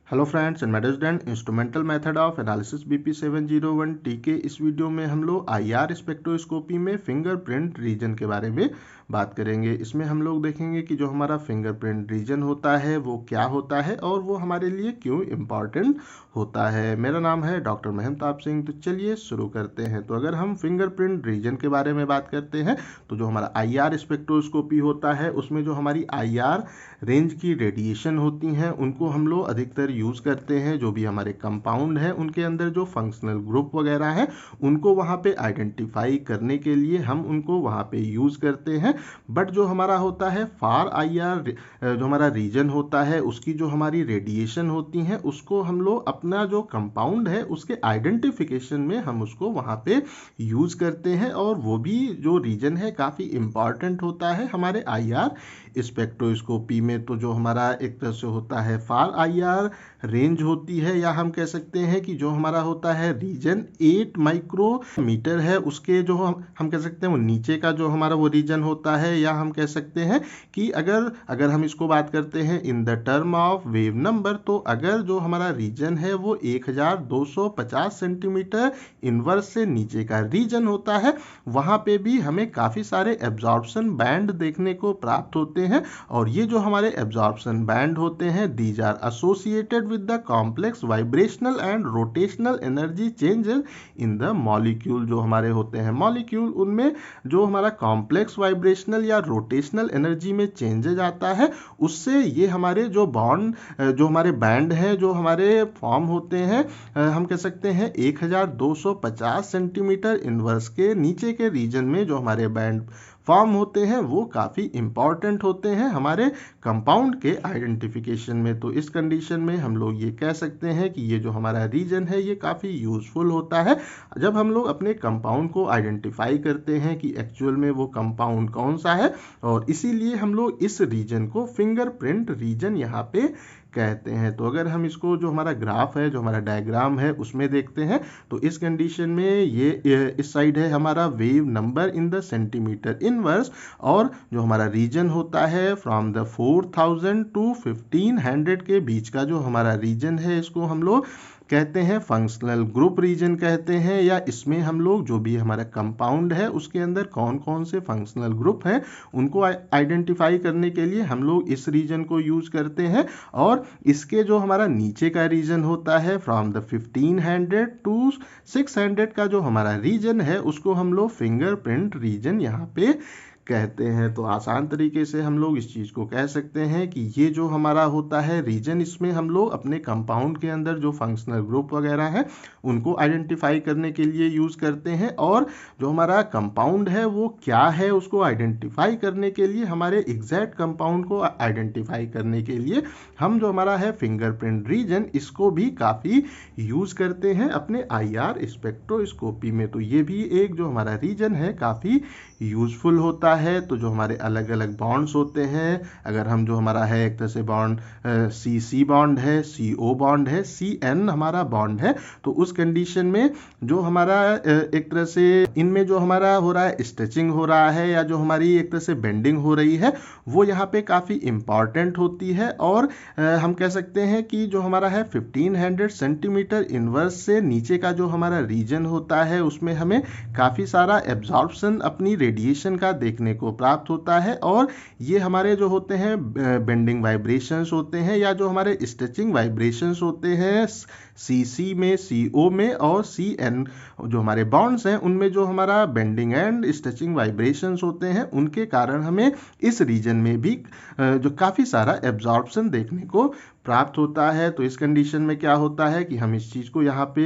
Hello friends and made student instrumental method of analysis BP 701 T के इस video में हम लोग आईआर स्पेक्ट्रोस्कोपी में फिंगरप्रिंट रीजन के बारे में बात करेंगे। इसमें हम लोग देखेंगे कि जो हमारा फिंगरप्रिंट रीजन होता है वो क्या होता है और वो हमारे लिए क्यों इम्पॉर्टेंट होता है। मेरा नाम है डॉक्टर महंताब सिंह। तो चलिए शुरू करते हैं। तो अगर हम फिंगरप्रिंट रीजन के बारे में बात करते हैं तो जो हमारा आईआर स्पेक्ट्रोस्कोपी होता है उसमें जो हमारी आईआर रेंज की रेडिएशन होती हैं उनको हम लोग अधिकतर यूज़ करते हैं। जो भी हमारे कंपाउंड है उनके अंदर जो फंक्शनल ग्रुप वगैरह है उनको वहाँ पे आइडेंटिफाई करने के लिए हम उनको वहाँ पे यूज़ करते हैं। बट जो हमारा होता है फार आईआर जो हमारा रीजन होता है उसकी जो हमारी रेडिएशन होती हैं उसको हम लोग अपना जो कंपाउंड है उसके आइडेंटिफिकेशन में हम उसको वहाँ पे यूज़ करते हैं। और वो भी जो रीजन है काफ़ी इम्पॉर्टेंट होता है हमारे आईआर स्पेक्ट्रोस्कोपी में। तो जो हमारा एक तरह से होता है फार आईआर रेंज होती है, या हम कह सकते हैं कि जो हमारा होता है रीजन 8 माइक्रोमीटर है उसके जो हम कह सकते हैं वो नीचे का जो हमारा वो रीजन होता है। या हम कह सकते हैं कि अगर हम इसको बात करते हैं in the term of wave number, तो अगर जो हमारा रीजन है वो 1250 सेंटीमीटर इनवर्स से नीचे का रीजन होता है वहाँ पे भी हमें काफ़ी सारे एब्जॉर्प्शन बैंड देखने को प्राप्त होते हैं। और ये जो हमारे एब्जॉर्प्शन बैंड होते हैं these are associated with the complex vibrational and rotational energy changes in the molecule. जो हमारे होते हैं मॉलिक्यूल उनमें जो हमारा कॉम्प्लेक्स वाइब्रेशनल या रोटेशनल एनर्जी में चेंजेज आता है उससे ये हमारे जो बॉन्ड जो हमारे बैंड हैं जो हमारे फॉर्म होते हैं हम कह सकते हैं 1250 सेंटीमीटर इनवर्स के नीचे के रीजन में जो हमारे बैंड फॉर्म होते हैं वो काफ़ी इंपॉर्टेंट होते हैं हमारे कंपाउंड के आइडेंटिफिकेशन में। तो इस कंडीशन में हम लोग ये कह सकते हैं कि ये जो हमारा रीजन है ये काफ़ी यूज़फुल होता है जब हम लोग अपने कंपाउंड को आइडेंटिफाई करते हैं कि एक्चुअल में वो कंपाउंड कौन सा है। और इसीलिए हम लोग इस रीजन को फिंगरप्रिंट रीजन यहाँ पे कहते हैं। तो अगर हम इसको जो हमारा ग्राफ है जो हमारा डायग्राम है उसमें देखते हैं तो इस कंडीशन में ये इस साइड है हमारा wave number in the centimetre inverse, और जो हमारा रीजन होता है फ्रॉम द 4000 टू 1500 के बीच का जो हमारा रीजन है इसको हम लोग कहते हैं फंक्शनल ग्रुप रीजन कहते हैं। या इसमें हम लोग जो भी हमारा कंपाउंड है उसके अंदर कौन कौन से फंक्शनल ग्रुप हैं उनको आइडेंटिफाई करने के लिए हम लोग इस रीजन को यूज करते हैं। और इसके जो हमारा नीचे का रीजन होता है फ्रॉम द 1500 टू 600 का जो हमारा रीजन है उसको हम लोग फिंगरप्रिंट रीजन यहाँ पे कहते हैं। तो आसान तरीके से हम लोग इस चीज़ को कह सकते हैं कि ये जो हमारा होता है रीजन इसमें हम लोग अपने कंपाउंड के अंदर जो फंक्शनल ग्रुप वगैरह है उनको आइडेंटिफाई करने के लिए यूज़ करते हैं। और जो हमारा कंपाउंड है वो क्या है उसको आइडेंटिफाई करने के लिए हमारे एग्जैक्ट कंपाउंड को आइडेंटिफाई करने के लिए हम जो हमारा है फिंगरप्रिंट रीजन इसको भी काफ़ी यूज़ करते हैं अपने आईआर स्पेक्ट्रोस्कोपी में। तो ये भी एक जो हमारा रीजन है काफ़ी यूज़फुल होता है। तो जो हमारे अलग अलग बॉन्ड्स होते हैं, अगर हम जो हमारा है एक तरह से बॉन्ड सी बॉन्ड है, CO बॉन्ड है, CN हमारा बॉन्ड है, तो उस कंडीशन में जो हमारा एक तरह से इनमें जो हमारा हो रहा है स्ट्रेचिंग हो रहा है या जो हमारी एक तरह से बेंडिंग हो रही है वो यहाँ पे काफ़ी इम्पॉर्टेंट होती है। और हम कह सकते हैं कि जो हमारा है 1500 सेंटीमीटर इनवर्स से नीचे का जो हमारा रीजन होता है उसमें हमें काफ़ी सारा एब्जॉर्प्शन अपनी रेडिएशन का देखने को प्राप्त होता है। और ये हमारे जो होते हैं बेंडिंग वाइब्रेशंस होते हैं या जो हमारे स्ट्रेचिंग वाइब्रेशंस होते हैं CC में, CO में और CN जो हमारे बॉन्ड्स हैं उनमें जो हमारा बेंडिंग एंड स्ट्रेचिंग वाइब्रेशंस होते हैं उनके कारण हमें इस रीजन में भी जो काफ़ी सारा एब्जॉर्प्शन देखने को प्राप्त होता है। तो इस कंडीशन में क्या होता है कि हम इस चीज़ को यहाँ पे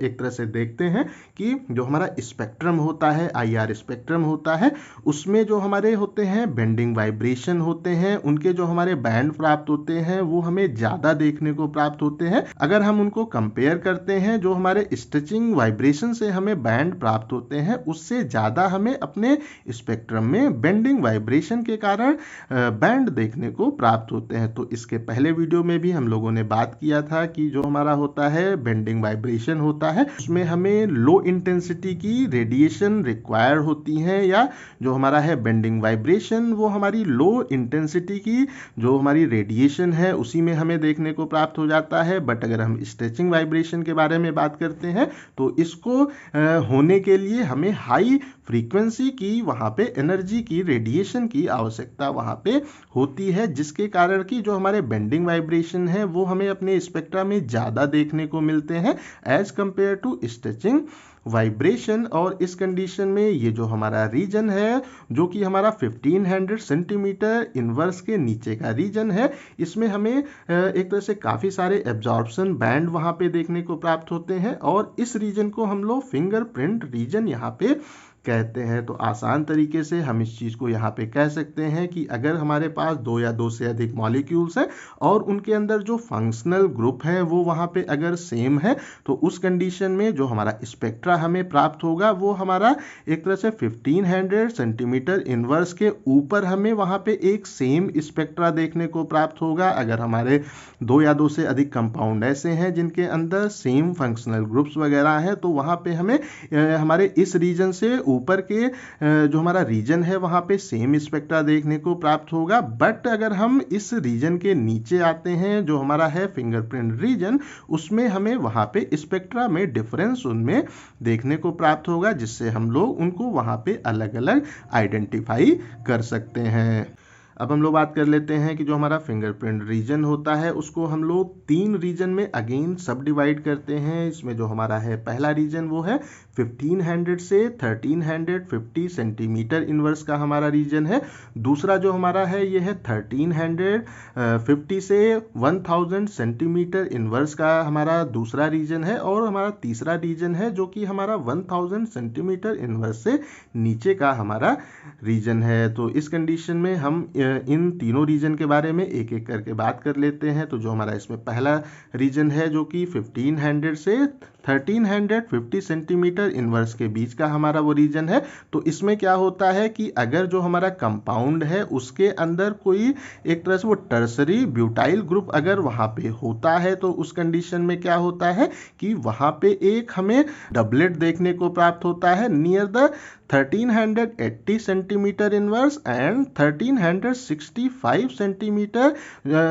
एक तरह से देखते हैं कि जो हमारा स्पेक्ट्रम होता है आईआर स्पेक्ट्रम होता है उसमें जो हमारे होते हैं बेंडिंग वाइब्रेशन होते हैं उनके जो हमारे बैंड प्राप्त होते हैं वो हमें ज़्यादा देखने को प्राप्त होते हैं। अगर हम उनको कंपेयर करते हैं जो हमारे स्ट्रेचिंग वाइब्रेशन से हमें बैंड प्राप्त होते हैं उससे ज़्यादा हमें अपने स्पेक्ट्रम में बेंडिंग वाइब्रेशन के कारण बैंड देखने को प्राप्त होते हैं। तो इसके पहले वीडियो वीडियो में भी हम लोगों ने बात किया था कि जो हमारा होता है बेंडिंग वाइब्रेशन होता है, उसमें हमें लो इंटेंसिटी की रेडिएशन रिक्वायर होती है, या जो हमारा है बेंडिंग वाइब्रेशन वो हमारी लो इंटेंसिटी की जो हमारी रेडिएशन है उसी में हमें देखने को प्राप्त हो जाता है। बट अगर हम स्ट्रेचिंग वाइब्रेशन के बारे में बात करते हैं तो इसको होने के लिए हमें हाई फ्रीक्वेंसी की वहाँ पे एनर्जी की रेडिएशन की आवश्यकता वहाँ पे होती है, जिसके कारण कि जो हमारे बेंडिंग वाइब्रेशन है वो हमें अपने स्पेक्ट्रा में ज़्यादा देखने को मिलते हैं as compare to stretching vibration. और इस कंडीशन में ये जो हमारा रीजन है जो कि हमारा 1500 सेंटीमीटर इनवर्स के नीचे का रीजन है, इसमें हमें एक तरह से काफ़ी सारे एब्जॉर्प्शन बैंड वहाँ पे देखने को प्राप्त होते हैं, और इस रीजन को हम लोग फिंगरप्रिंट रीजन यहाँ पे कहते हैं। तो आसान तरीके से हम इस चीज़ को यहाँ पे कह सकते हैं कि अगर हमारे पास दो या दो से अधिक मॉलिक्यूल्स हैं और उनके अंदर जो फंक्शनल ग्रुप है वो वहाँ पे अगर सेम है, तो उस कंडीशन में जो हमारा स्पेक्ट्रा हमें प्राप्त होगा वो हमारा एक तरह से 1500 सेंटीमीटर इनवर्स के ऊपर हमें वहाँ पे एक सेम स्पेक्ट्रा देखने को प्राप्त होगा। अगर हमारे दो या दो से अधिक कंपाउंड ऐसे हैं जिनके अंदर सेम फंक्शनल ग्रुप्स वगैरह हैं, तो वहाँ पे हमें हमारे इस रीजन से ऊपर के जो हमारा रीजन है वहाँ पे सेम स्पेक्ट्रा देखने को प्राप्त होगा। बट अगर हम इस रीजन के नीचे आते हैं जो हमारा है फिंगरप्रिंट रीजन, उसमें हमें वहाँ पे स्पेक्ट्रा में डिफरेंस उनमें देखने को प्राप्त होगा, जिससे हम लोग उनको वहाँ पे अलग अलग आइडेंटिफाई कर सकते हैं। अब हम लोग बात कर लेते हैं कि जो हमारा फिंगरप्रिंट रीजन होता है उसको हम लोग तीन रीजन में अगेन सब डिवाइड करते हैं। इसमें जो हमारा है पहला रीजन वो है 1500 से 1350 सेंटीमीटर इनवर्स का हमारा रीजन है। दूसरा जो हमारा है ये है 1350 से 1000 सेंटीमीटर इनवर्स का हमारा दूसरा रीजन है। और हमारा तीसरा रीजन है जो कि हमारा 1000 सेंटीमीटर इनवर्स से नीचे का हमारा रीजन है। तो इस कंडीशन में हम इन तीनों रीजन के बारे में एक एक करके बात कर लेते हैं। तो जो हमारा इसमें पहला रीजन है जो कि 1500 से 1350 सेंटीमीटर इनवर्स के बीच का हमारा वो रीजन है। तो इसमें क्या होता है कि अगर जो हमारा कंपाउंड है उसके अंदर कोई एक तरह से वो टर्सरी ब्यूटाइल ग्रुप अगर वहाँ पे होता है, तो उस कंडीशन में क्या होता है कि वहाँ पे एक हमें डबलेट देखने को प्राप्त होता है near the 1380 centimetre inverse and 1365 centimetre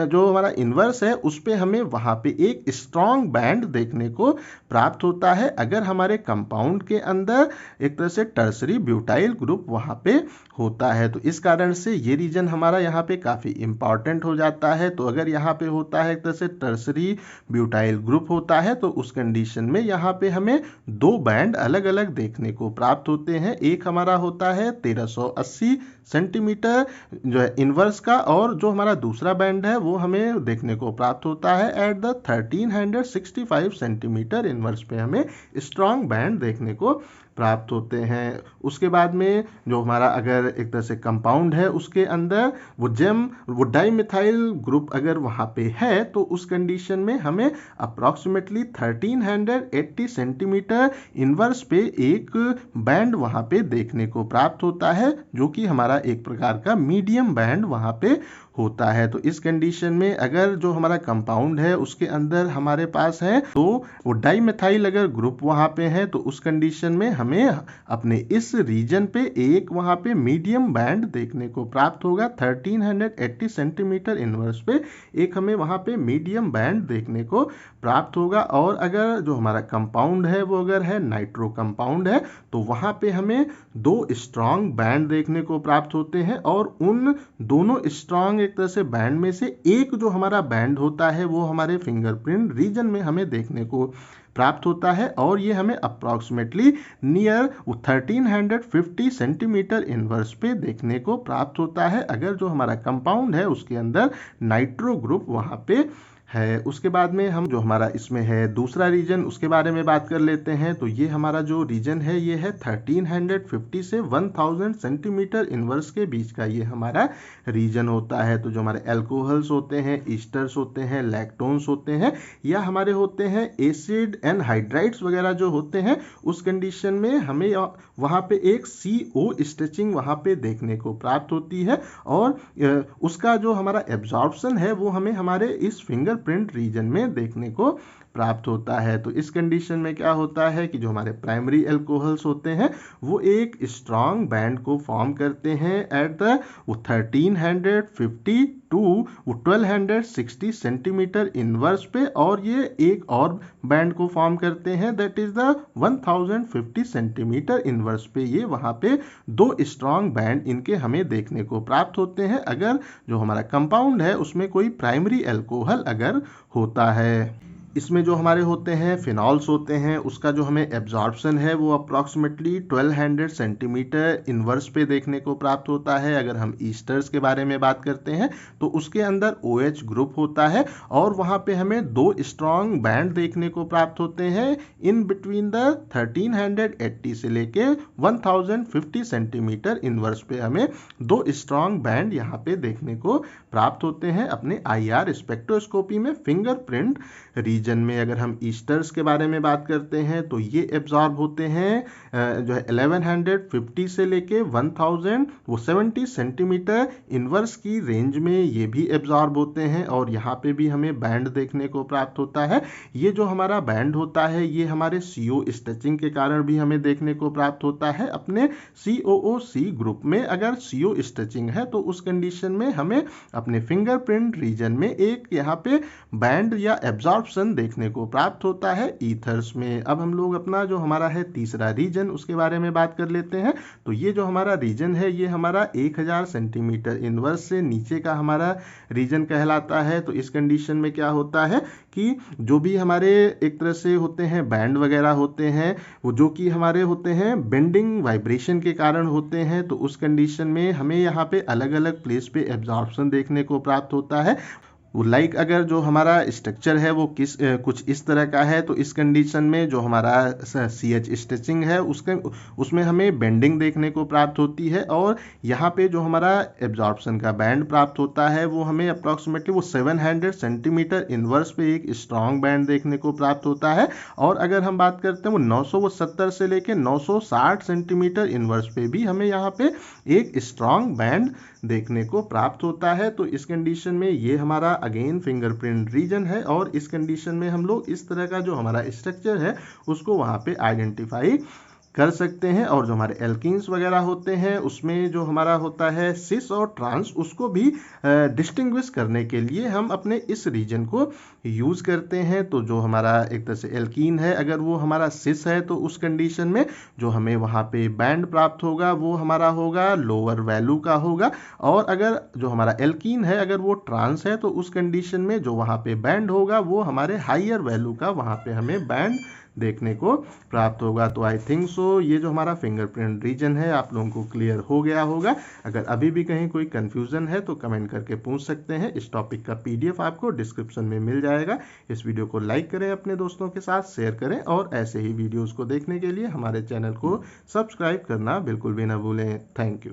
जो हमारा इनवर्स है उस पे हमें वहाँ पे एक स्ट्रॉन्ग बैंड देखने को प्राप्त होता है अगर हमारे कंपाउंड के अंदर एक तरह से टर्सरी ब्यूटाइल ग्रुप वहाँ पे होता है। तो इस कारण से ये रीजन हमारा यहाँ पे काफ़ी इंपॉर्टेंट हो जाता है। तो अगर यहाँ पे होता है एक तरह से टर्सरी ब्यूटाइल ग्रुप होता है तो उस कंडीशन में यहाँ पे हमें दो बैंड अलग अलग देखने को प्राप्त होते हैं। एक हमारा होता है 1380 सेंटीमीटर जो है इनवर्स का, और जो हमारा दूसरा बैंड है वो हमें देखने को प्राप्त होता है एट द 1365 सेंटीमीटर इनवर्स पे हमें स्ट्रॉन्ग बैंड देखने को प्राप्त होते हैं। उसके बाद में जो हमारा अगर एक तरह से कंपाउंड है उसके अंदर वो डाइमिथाइल ग्रुप अगर वहाँ पे है, तो उस कंडीशन में हमें अप्रॉक्सीमेटली 1380 सेंटीमीटर इनवर्स पे एक बैंड वहाँ पे देखने को प्राप्त होता है जो कि हमारा एक प्रकार का मीडियम बैंड वहाँ पे होता है। तो इस कंडीशन में अगर जो हमारा कंपाउंड है उसके अंदर हमारे पास है तो वो डाइमेथाइल अगर ग्रुप वहाँ पे है, तो उस कंडीशन में हमें अपने इस रीजन पे एक वहाँ पे मीडियम बैंड देखने को प्राप्त होगा 1380 सेंटीमीटर इनवर्स पे एक हमें वहाँ पे मीडियम बैंड देखने को प्राप्त होगा। और अगर जो हमारा कंपाउंड है वो अगर है नाइट्रो कंपाउंड है तो वहाँ पे हमें दो स्ट्रॉन्ग बैंड देखने को प्राप्त होते हैं, और उन दोनों स्ट्रॉन्ग एक तरह से बैंड में से एक जो हमारा बैंड होता है वो हमारे फिंगरप्रिंट रीजन में हमें देखने को प्राप्त होता है, और ये हमें अप्रॉक्सीमेटली नियर 1350 सेंटीमीटर इनवर्स पे देखने को प्राप्त होता है अगर जो हमारा कंपाउंड है उसके अंदर नाइट्रो ग्रुप वहाँ पे है। उसके बाद में हम जो हमारा इसमें है दूसरा रीजन उसके बारे में बात कर लेते हैं। तो ये हमारा जो रीजन है ये है 1350 से 1000 सेंटीमीटर इनवर्स के बीच का ये हमारा रीजन होता है। तो जो हमारे एल्कोहल्स होते हैं, ईस्टर्स होते हैं, लैक्टोन्स होते हैं या हमारे होते हैं एसिड एंड हाइड्राइड्स वगैरह जो होते हैं, उस कंडीशन में हमें वहाँ पे एक CO स्ट्रेचिंग वहाँ पे देखने को प्राप्त होती है और उसका जो हमारा एब्जॉर्प्शन है वो हमें हमारे इस फिंगरप्रिंट रीजन में देखने को प्राप्त होता है। तो इस कंडीशन में क्या होता है कि जो हमारे प्राइमरी एल्कोहल्स होते हैं वो एक स्ट्रॉन्ग बैंड को फॉर्म करते हैं at the 1350 to 1260 centimetre inverse पे, और ये एक और बैंड को फॉर्म करते हैं that is the 1050 centimetre inverse पे। ये वहाँ पे दो स्ट्रॉन्ग बैंड इनके हमें देखने को प्राप्त होते हैं अगर जो हमारा कंपाउंड है उसमें कोई प्राइमरी एल्कोहल अगर होता है। इसमें जो हमारे होते हैं फिनॉल्स होते हैं उसका जो हमें एब्जॉर्प्शन है वो अप्रॉक्सीमेटली 1200 सेंटीमीटर इनवर्स पे देखने को प्राप्त होता है। अगर हम ईस्टर्स के बारे में बात करते हैं तो उसके अंदर OH ग्रुप होता है और वहाँ पे हमें दो स्ट्रॉन्ग बैंड देखने को प्राप्त होते हैं इन बिटवीन द 1380 से लेके 1050 सेंटीमीटर इनवर्स पे हमें दो स्ट्रॉन्ग बैंड यहाँ पे देखने को प्राप्त होते हैं अपने IR स्पेक्ट्रोस्कोपी में फिंगरप्रिंट रीजन में। अगर हम ईस्टर्स के बारे में बात करते हैं तो ये एब्जॉर्ब होते हैं जो है 1150 से लेके 1070 सेंटीमीटर इनवर्स की रेंज में ये भी एब्जॉर्ब होते हैं और यहाँ पे भी हमें बैंड देखने को प्राप्त होता है। ये जो हमारा बैंड होता है ये हमारे CO स्ट्रेचिंग के कारण भी हमें देखने को प्राप्त होता है अपने COOC ग्रुप में। अगर CO स्ट्रेचिंग है तो उस कंडीशन में हमें अपने फिंगरप्रिंट रीजन में एक यहाँ पे बैंड या एब्जॉर्प्शन देखने को प्राप्त होता है ईथर्स में। अब हम लोग अपना जो हमारा है तीसरा रीजन उसके बारे में बात कर लेते हैं। तो ये जो हमारा रीजन है ये हमारा 1000 सेंटीमीटर इनवर्स से नीचे का हमारा रीजन कहलाता है। तो इस कंडीशन में क्या होता है कि जो भी हमारे एक तरह से होते हैं बैंड वगैरह होते हैं वो जो कि हमारे होते हैं बेंडिंग वाइब्रेशन के कारण होते हैं, तो उस कंडीशन में हमें यहाँ पे अलग अलग प्लेस पे एब्जॉर्प्शन देखने को प्राप्त होता है। लाइक अगर जो हमारा स्ट्रक्चर है वो कुछ इस तरह का है तो इस कंडीशन में जो हमारा CH स्ट्रेचिंग है उसमें हमें बेंडिंग देखने को प्राप्त होती है और यहाँ पे जो हमारा एब्जॉर्प्शन का बैंड प्राप्त होता है वो हमें अप्रॉक्सीमेटली वो 700 सेंटीमीटर इनवर्स पे एक स्ट्रॉन्ग बैंड देखने को प्राप्त होता है। और अगर हम बात करते हैं वो 970 से लेके 960 सेंटीमीटर इनवर्स पे भी हमें यहाँ पे एक स्ट्रॉन्ग बैंड देखने को प्राप्त होता है। तो इस कंडीशन में ये हमारा अगेन फिंगरप्रिंट रीजन है और इस कंडीशन में हम लोग इस तरह का जो हमारा स्ट्रक्चर है उसको वहाँ पे आइडेंटिफाई कर सकते हैं। और जो हमारे एल्कीन्स वगैरह होते हैं उसमें जो हमारा होता है सिस और ट्रांस उसको भी डिस्टिंग्विश करने के लिए हम अपने इस रीजन को यूज़ करते हैं। तो जो हमारा एक तरह से एल्कीन है अगर वो हमारा सिस है तो उस कंडीशन में जो हमें वहाँ पे बैंड प्राप्त होगा वो हमारा होगा लोअर वैल्यू का होगा। और अगर जो हमारा एल्कीन है अगर वो ट्रांस है तो उस कंडीशन में जो वहाँ पे बैंड होगा वो हमारे हाइयर वैल्यू का वहाँ पे हमें बैंड देखने को प्राप्त होगा। तो आई थिंक सो ये जो हमारा फिंगरप्रिंट रीजन है आप लोगों को क्लियर हो गया होगा। अगर अभी भी कहीं कोई कंफ्यूजन है तो कमेंट करके पूछ सकते हैं। इस टॉपिक का PDF आपको डिस्क्रिप्शन में मिल जाएगा। इस वीडियो को लाइक करें, अपने दोस्तों के साथ शेयर करें और ऐसे ही वीडियोज़ को देखने के लिए हमारे चैनल को सब्सक्राइब करना बिल्कुल भी ना भूलें। Thank you.